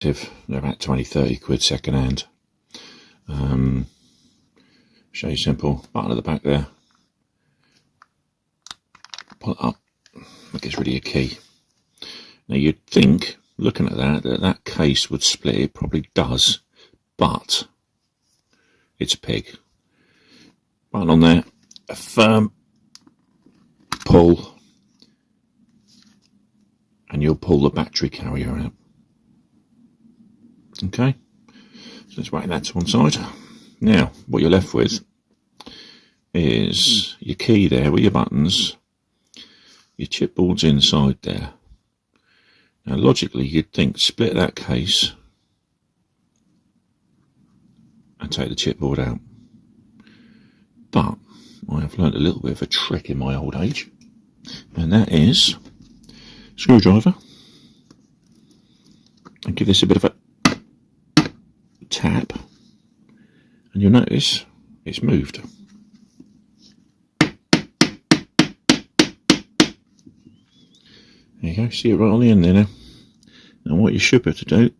They're about 20-30 quid second hand. Show you simple. Button at the back there. Pull it up. That gets rid of your key. Now you'd think, looking at that case would split. It probably does, but it's a pig. Button on there. A firm pull, and you'll pull the battery carrier out. Okay, so let's whack that to one side. Now, what you're left with is your key there with your buttons, your chipboard's inside there. Now, logically, you'd think split that case and take the chipboard out. But I have learned a little bit of a trick in my old age, and that is screwdriver, and give this a bit of a tap, and you'll notice it's moved. There you go, see it right on the end there now. Now what you should be able to do,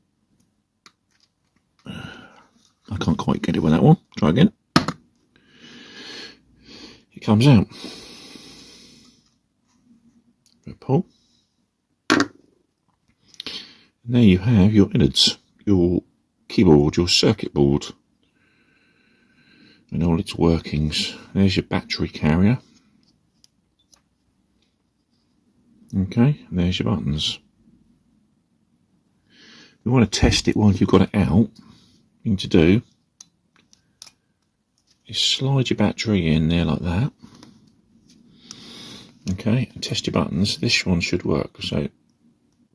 I can't quite get it with that one, try again. It comes out. Pull. And there you have your innards, your keyboard, your circuit board, and all its workings. There's your battery carrier. Okay, and there's your buttons. If you want to test it while you've got it out, thing to do is slide your battery in there like that. Okay, and test your buttons. This one should work. So,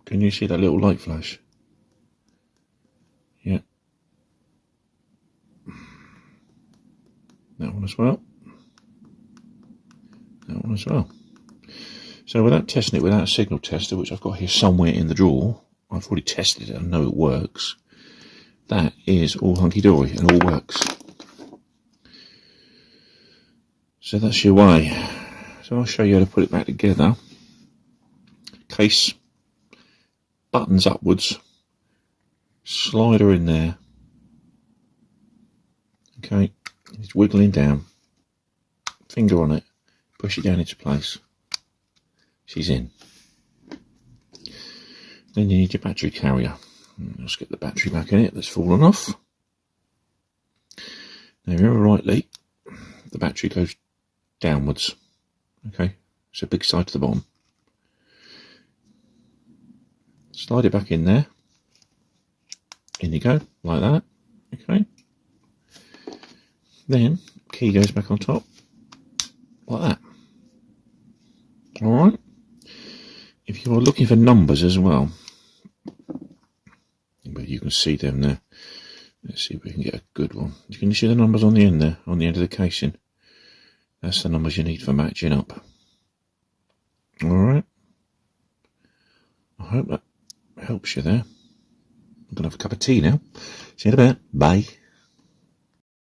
can you see that little light flash? Yeah. That one as well. That one as well. So without testing it without a signal tester, which I've got here somewhere in the drawer, I've already tested it and know it works. That is all hunky-dory and all works. So that's your way. So I'll show you how to put it back together. Case, buttons upwards, slider in there. Okay, it's wiggling down. Finger on it, push it down into place. She's in. Then you need your battery carrier. Let's get the battery back in it that's fallen off. Now, remember rightly, the battery goes downwards. Okay, so big side to the bottom. Slide it back in there. In you go, like that. Okay. Then key goes back on top, like that. All right. If you're looking for numbers as well, but you can see them there. Let's see if we can get a good one. Can you see the numbers on the end there, on the end of the casing? That's the numbers you need for matching up. All right. I hope that helps you there. I'm gonna have a cup of tea now. See you in a bit. Bye.